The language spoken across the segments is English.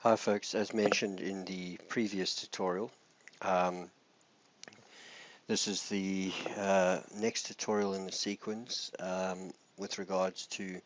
Hi folks, as mentioned in the previous tutorial, um, this is the next tutorial in the sequence with regards to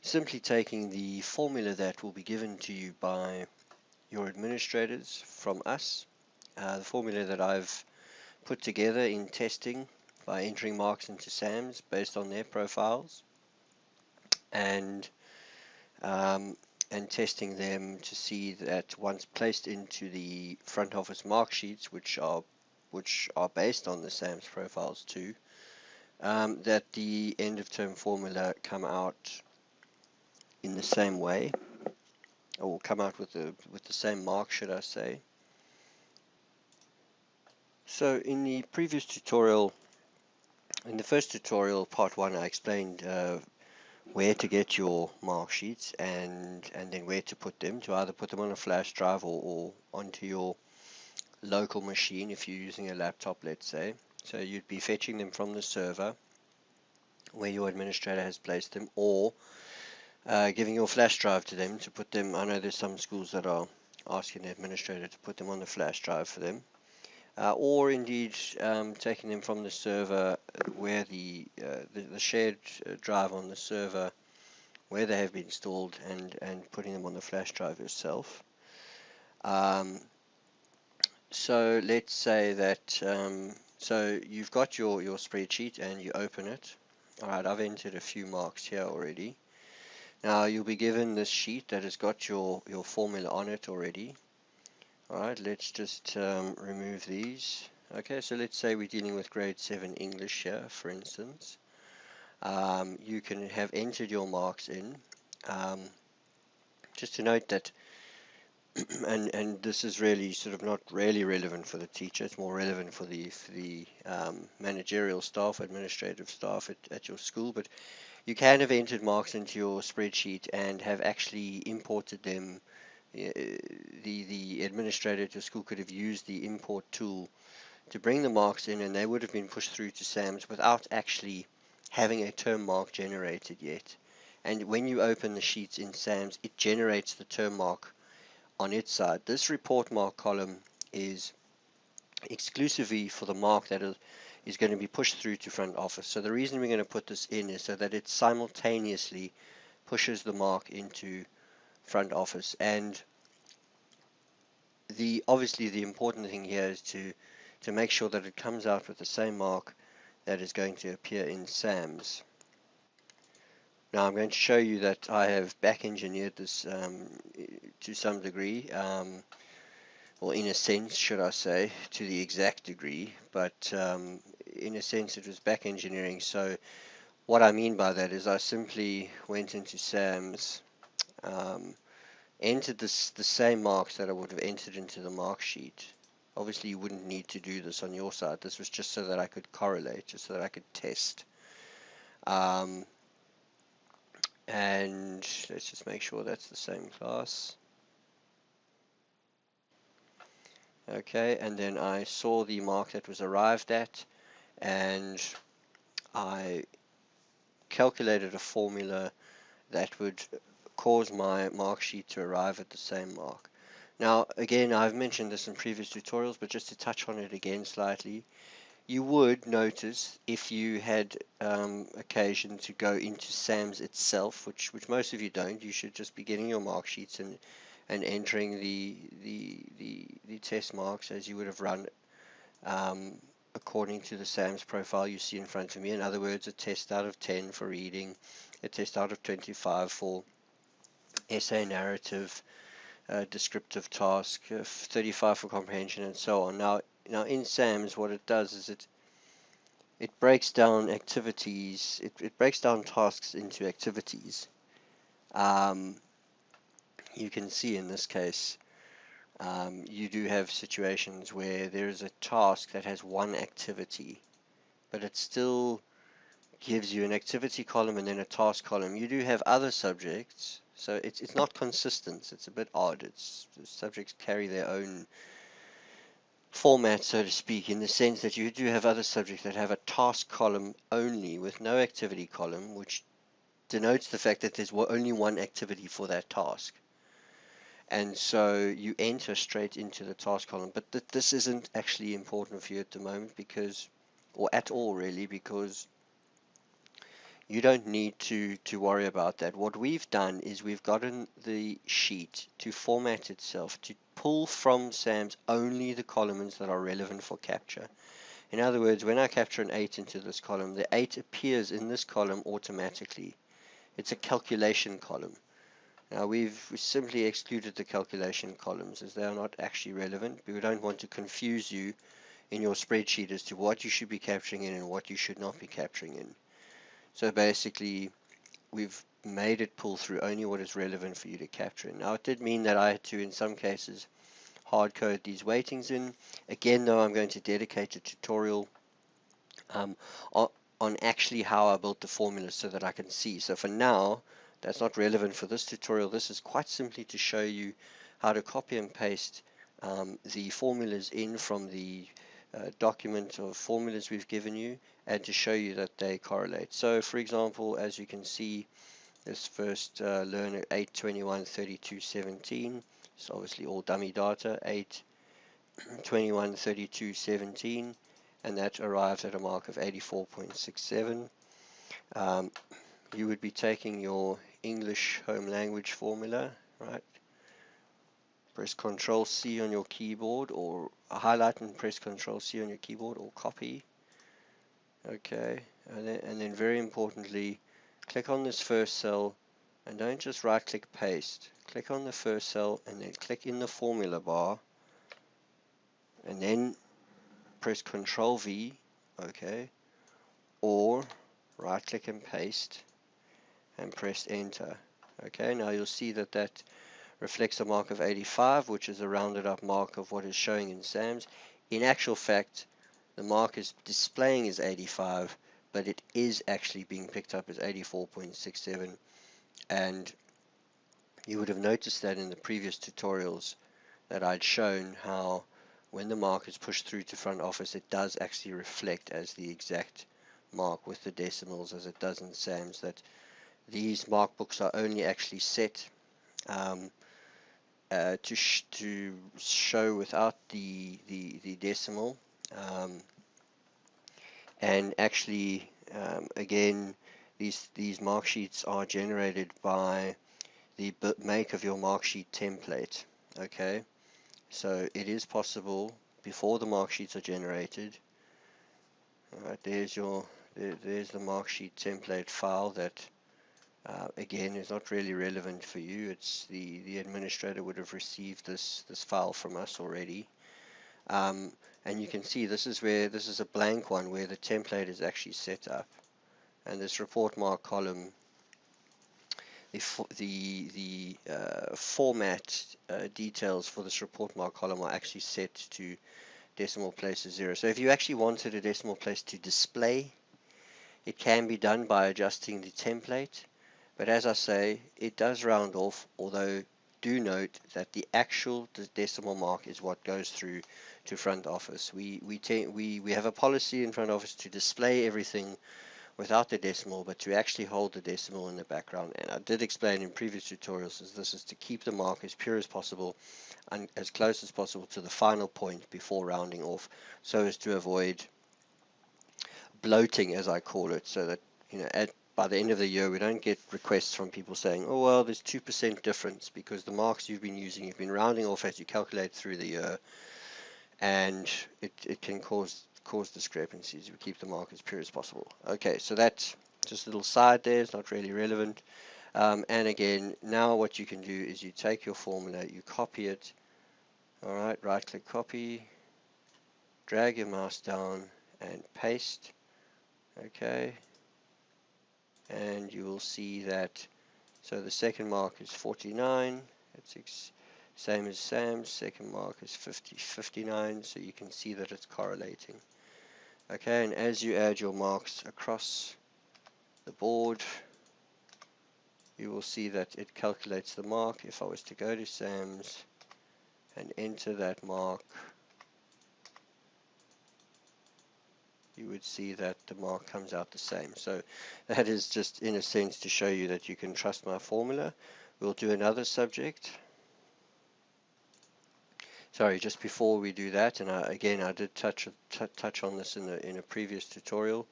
simply taking the formula that will be given to you by your administrators from us, the formula that I've put together in testing by entering marks into SAMS based on their profiles, and um, and testing them to see that once placed into the front office mark sheets, which are based on the SAMS profiles too, that the end of term formula come out in the same way, or come out with the same mark, should I say. So in the previous tutorial, in the first tutorial, part 1, I explained where to get your mark sheets and then where to put them, to either put them on a flash drive or onto your local machine if you're using a laptop, let's say. So you'd be fetching them from the server where your administrator has placed them, or giving your flash drive to them to put them. I know there's some schools that are asking the administrator to put them on the flash drive for them, or indeed taking them from the server where the shared drive on the server where they have been stored and putting them on the flash drive yourself. So let's say that so you've got your spreadsheet and you open it. Alright, I've entered a few marks here already. Now you'll be given this sheet that has got your formula on it already. Alright, let's just remove these. Okay, so let's say we're dealing with grade 7 English here, for instance. You can have entered your marks in. Just to note that and this is really sort of not really relevant for the teacher, it's more relevant for the managerial staff, administrative staff at your school, but you can have entered marks into your spreadsheet and have actually imported them. The administrator at your school could have used the import tool to bring the marks in, and they would have been pushed through to SAMS without actually having a term mark generated yet. And when you open the sheets in SAMS, it generates the term mark on its side. This report mark column is exclusively for the mark that is going to be pushed through to front office. So the reason we're going to put this in is so that it simultaneously pushes the mark into front office. And obviously the important thing here is to make sure that it comes out with the same mark that is going to appear in SAMS. Now I'm going to show you that I have back engineered this to some degree, or in a sense, should I say, to the exact degree, but in a sense it was back engineering. So what I mean by that is I simply went into SAMS, entered the same marks that I would have entered into the mark sheet. Obviously you wouldn't need to do this on your side. This was just so that I could correlate, just so that I could test. And let's just make sure that's the same class. Okay, and then I saw the mark that was arrived at, and I calculated a formula that would cause my mark sheet to arrive at the same mark. Now, again, I've mentioned this in previous tutorials, but just to touch on it again slightly, you would notice if you had occasion to go into SAMS itself, which most of you don't. You should just be getting your mark sheets and entering the test marks as you would have run according to the SAMS profile you see in front of me. In other words, a test out of 10 for reading, a test out of 25 for essay narrative, descriptive task, 35 for comprehension, and so on. Now in SAMS, what it does is it breaks down activities, it breaks down tasks into activities. You can see in this case, you do have situations where there is a task that has one activity, but it still gives you an activity column and then a task column. You do have other subjects, so it's not consistent. It's a bit odd. The subjects carry their own format, so to speak, in the sense that you do have other subjects that have a task column only with no activity column, which denotes the fact that there's only one activity for that task. and so you enter straight into the task column. But this isn't actually important for you at the moment, because, or at all really, because you don't need to worry about that. What we've done is we've gotten the sheet to format itself to pull from SAMS only the columns that are relevant for capture. In other words, when I capture an 8 into this column, the 8 appears in this column automatically. It's a calculation column. Now we've simply excluded the calculation columns as they are not actually relevant. We don't want to confuse you in your spreadsheet as to what you should be capturing in and what you should not be capturing in. So basically, we've made it pull through only what is relevant for you to capture in. Now it did mean that I had to, in some cases, hard code these weightings in. Again, though, I'm going to dedicate a tutorial on actually how I built the formula so that I can see. So for now, that's not relevant for this tutorial. This is quite simply to show you how to copy and paste the formulas in from the document of formulas we've given you, and to show you that they correlate. So for example, as you can see, this first learner 8, 21, 32, 17, it's obviously all dummy data, 8, 21, 32, 17, and that arrives at a mark of 84.67. You would be taking your English home language formula, right? Press Control C on your keyboard, or highlight and press Control C on your keyboard, or copy. Okay, and then very importantly, click on this first cell, and don't just right click paste. Click on the first cell and then click in the formula bar, and then press Control V, okay, or right click and paste and press enter. Okay, now you'll see that that reflects a mark of 85, which is a rounded up mark of what is showing in SAMS. In actual fact, the mark is displaying as 85, but it is actually being picked up as 84.67, and you would have noticed that in the previous tutorials that I'd shown how when the mark is pushed through to front office, it does actually reflect as the exact mark with the decimals as it does in SAMS, that these mark books are only actually set to show without the decimal, and actually again, these mark sheets are generated by the make of your mark sheet template. Okay, so it is possible before the mark sheets are generated. All right, there's the mark sheet template file that again is not really relevant for you. It's the administrator would have received this file from us already, and you can see this is a blank one where the template is actually set up, and this report mark column, the format details for this report mark column are actually set to decimal places 0. So if you actually wanted a decimal place to display, it can be done by adjusting the template. But as I say, it does round off, although do note that the actual decimal mark is what goes through to front office. We have a policy in front office to display everything without the decimal, but to actually hold the decimal in the background. And I did explain in previous tutorials that this is to keep the mark as pure as possible and as close as possible to the final point before rounding off, so as to avoid bloating, as I call it, so that by the end of the year we don't get requests from people saying, oh well, there's 2% difference, because the marks you've been rounding off as you calculate through the year, and it can cause discrepancies. We keep the mark as pure as possible. Okay, so that's just a little side there, it's not really relevant. And again, now what you can do is you take your formula, you copy it, alright, right click copy, drag your mouse down and paste. Okay, and you will see that, so the second mark is 49, it's same as SAM's, second mark is 59, so you can see that it's correlating. Okay, and as you add your marks across the board, you will see that it calculates the mark. If I was to go to SAM's and enter that mark, you would see that the mark comes out the same. So that is just in a sense to show you that you can trust my formula. We'll do another subject. Sorry, just before we do that, and again I did touch on this in a previous tutorial.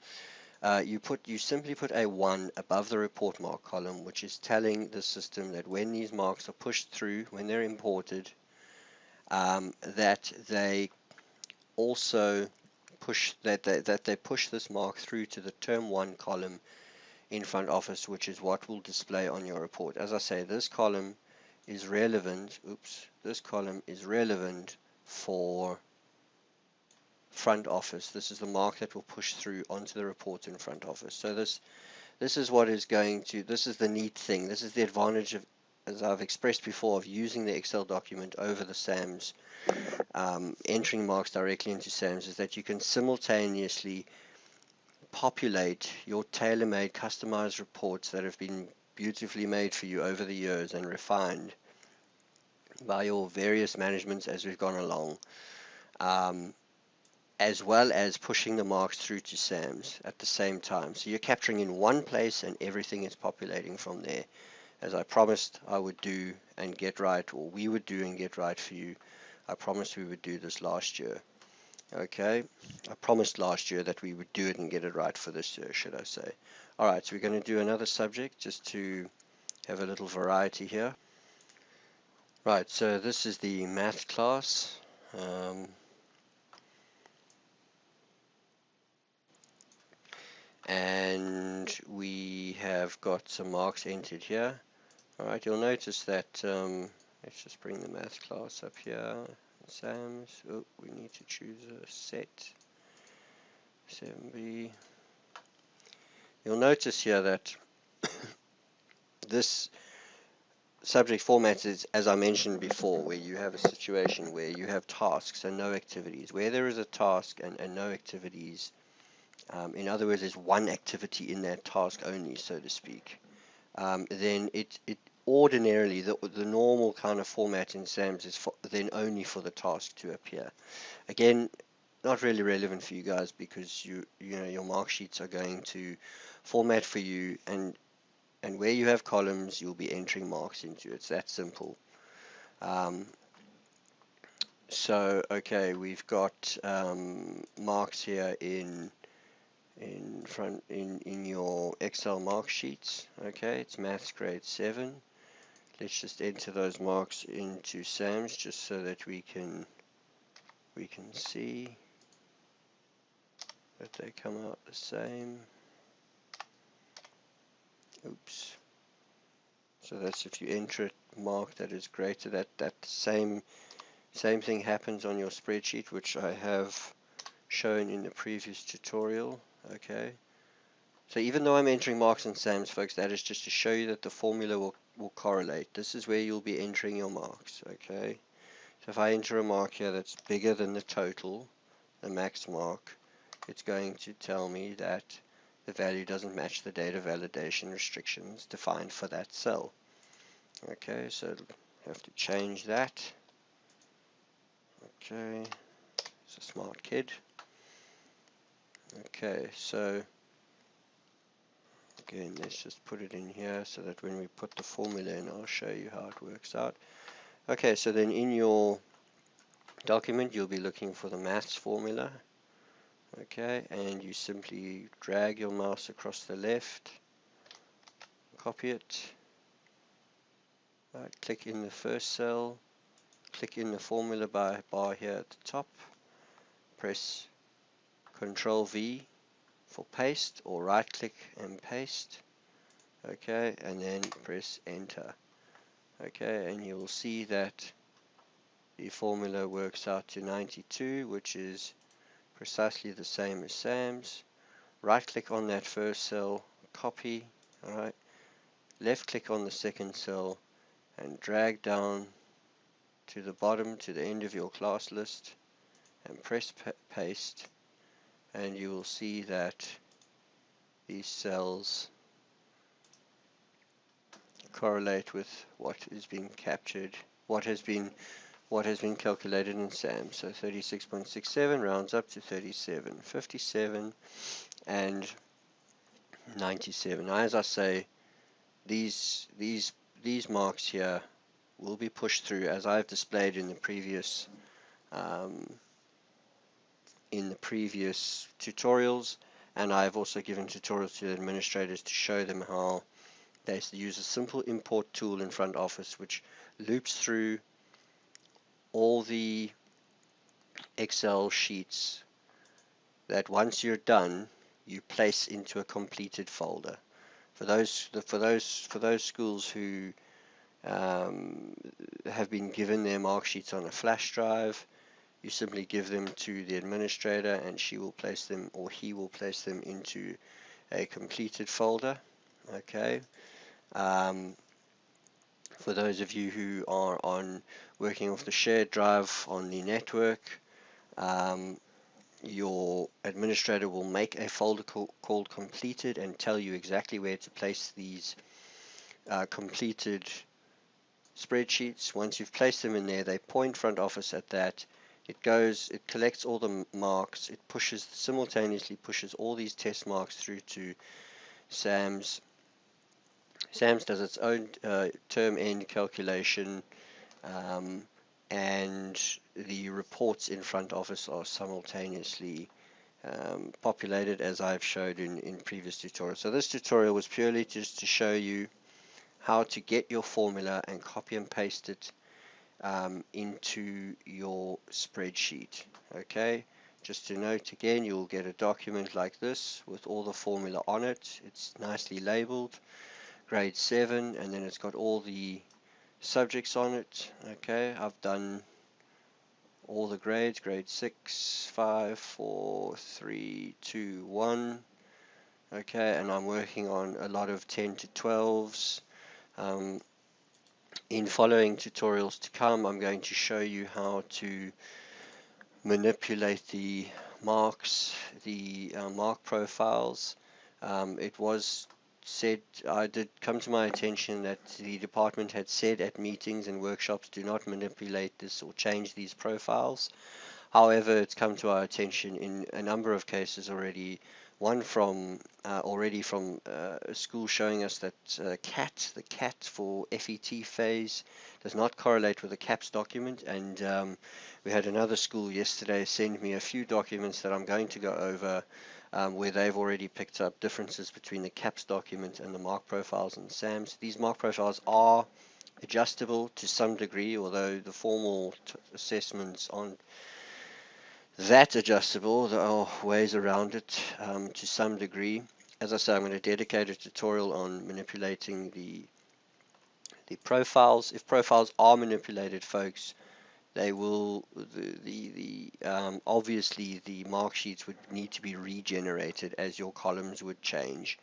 You simply put a 1 above the report mark column, which is telling the system that when these marks are pushed through, when they're imported, that they also push that they push this mark through to the term 1 column in FrontOFFICE, which is what will display on your report. As I say, this column is relevant. This column is relevant for FrontOFFICE. This is the mark that will push through onto the report in FrontOFFICE. So this is what is going to. This is the neat thing. This is the advantage of, as I've expressed before, of using the Excel document over the SAMS. Entering marks directly into SAMS is that you can simultaneously populate your tailor-made customized reports that have been beautifully made for you over the years and refined by your various managements as we've gone along, as well as pushing the marks through to SAMS at the same time. So you're capturing in one place and everything is populating from there, as I promised I would do and get right, or we would do and get right for you. I promised we would do this last year. Okay, I promised last year that we would do it and get it right for this year, should I say. Alright, so we're going to do another subject just to have a little variety here. Right, so this is the math class. And we have got some marks entered here. Alright, you'll notice that, let's just bring the math class up here. SAMS, oh, we need to choose a set. 7B. You'll notice here that this subject format is, as I mentioned before, where you have a situation where you have tasks and no activities. Where there is a task and no activities, in other words, there's one activity in that task only, so to speak, then it ordinarily, the normal kind of format in SAMS is then only for the task to appear. Again, not really relevant for you guys because you know your mark sheets are going to format for you, and where you have columns you'll be entering marks into. It's that simple. So okay, we've got marks here in your Excel mark sheets. Okay, it's maths grade 7. Let's just enter those marks into SAMS just so that we can see that they come out the same. Oops. So that's if you enter a mark that is greater, that same thing happens on your spreadsheet, which I have shown in the previous tutorial. Okay. So even though I'm entering marks in SAMS, folks, that is just to show you that the formula will correlate. This is where you'll be entering your marks. Okay. So if I enter a mark here that's bigger than the total, the max mark, it's going to tell me that the value doesn't match the data validation restrictions defined for that cell. Okay, so I have to change that. Okay, it's a smart kid. Okay, so again, let's just put it in here so that when we put the formula in, I'll show you how it works out. Okay, so then in your document, you'll be looking for the maths formula. Okay, and you simply drag your mouse across the left, copy it, right, click in the first cell, click in the formula bar here at the top, press Ctrl V for paste, or right click and paste. Okay, and then press enter. Okay, and you will see that the formula works out to 92, which is precisely the same as SAMS. Right click on that first cell, copy, alright, left click on the second cell and drag down to the bottom, to the end of your class list, and press paste, and you will see that these cells correlate with what is being captured, what has been calculated in SAMS. So 36.67 rounds up to 37, 57, and 97. Now, as I say, these marks here will be pushed through, as I've displayed in the previous in the previous tutorials, and I've also given tutorials to the administrators to show them how they use a simple import tool in FrontOFFICE which loops through all the Excel sheets that once you're done you place into a completed folder. For those schools who have been given their mark sheets on a flash drive, you simply give them to the administrator and she will place them, or he will place them, into a completed folder. Okay. For those of you who are working off the shared drive on the network, your administrator will make a folder called completed and tell you exactly where to place these completed spreadsheets. Once you've placed them in there, they point FrontOFFICE at that. It collects all the marks, it simultaneously pushes all these test marks through to SASAMS. SASAMS does its own term end calculation, and the reports in FrontOFFICE are simultaneously populated, as I've showed in previous tutorials. So this tutorial was purely just to show you how to get your formula and copy and paste it into your spreadsheet. Okay, just to note again, you'll get a document like this with all the formula on it. It's nicely labeled, grade 7, and then it's got all the subjects on it. Okay, I've done all the grades, grade 6, 5, 4, 3, 2, 1. Okay, and I'm working on a lot of 10 to 12s. In following tutorials to come, I'm going to show you how to manipulate the marks, the mark profiles. It was said, it did come to my attention that the department had said at meetings and workshops, do not manipulate this or change these profiles. However, it's come to our attention in a number of cases already. One from a school showing us that the CAT for FET phase does not correlate with the CAPS document, and we had another school yesterday send me a few documents that I'm going to go over where they've already picked up differences between the CAPS document and the mark profiles and SAMS. These mark profiles are adjustable to some degree, although the formal assessments aren't that adjustable. There are ways around it to some degree. As I say, I'm going to dedicate a tutorial on manipulating the profiles. If profiles are manipulated, folks, they will obviously the mark sheets would need to be regenerated as your columns would change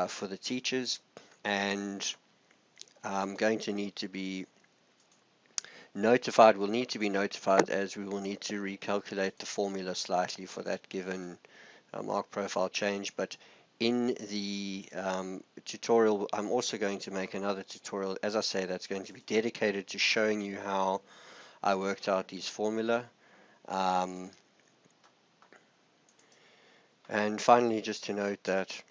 for the teachers, and I'm going to need to be notified. Will need to be notified, as we will need to recalculate the formula slightly for that given mark profile change. But in the tutorial, I'm also going to make another tutorial, as I say, that's going to be dedicated to showing you how I worked out these formula. And finally, just to note that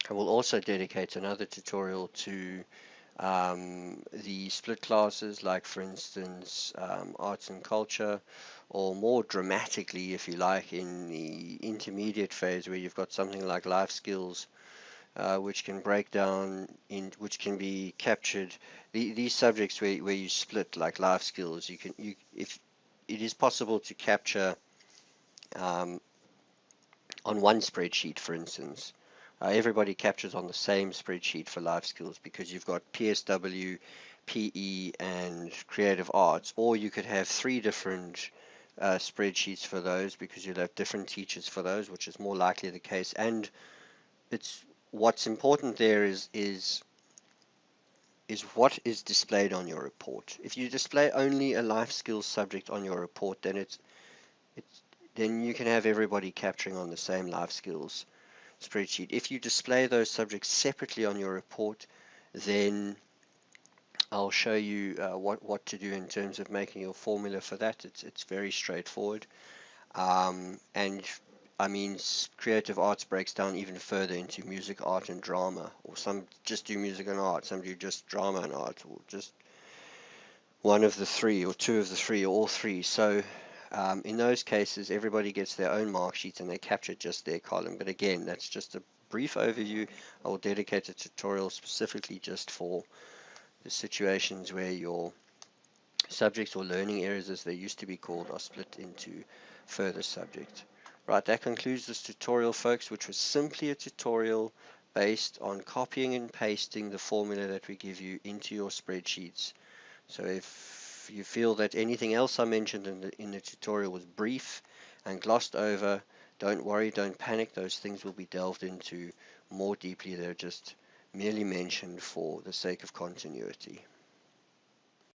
I will also dedicate another tutorial to the split classes, like for instance arts and culture, or more dramatically, if you like, in the intermediate phase where you've got something like life skills, which can break down which can be captured. These subjects where you split, like life skills, if it is possible to capture on one spreadsheet, for instance. Everybody captures on the same spreadsheet for life skills because you've got PSW, PE, and creative arts, or you could have 3 different spreadsheets for those because you'll have different teachers for those, which is more likely the case. And what's important there is what is displayed on your report. If you display only a life skills subject on your report, then then you can have everybody capturing on the same life skills spreadsheet. If you display those subjects separately on your report, then I'll show you what to do in terms of making your formula for that. It's very straightforward. And I mean, creative arts breaks down even further into music, art, and drama, or some just do music and art, some do just drama and art, or just one of the 3, or 2 of the 3, or all 3. So In those cases, everybody gets their own mark sheet and they capture just their column. But again, that's just a brief overview. I will dedicate a tutorial specifically just for the situations where your subjects or learning areas, as they used to be called, are split into further subjects. Right, that concludes this tutorial, folks, which was simply a tutorial based on copying and pasting the formula that we give you into your spreadsheets. So if you feel that anything else I mentioned in the tutorial was brief and glossed over, don't worry, don't panic. Those things will be delved into more deeply. They're just merely mentioned for the sake of continuity.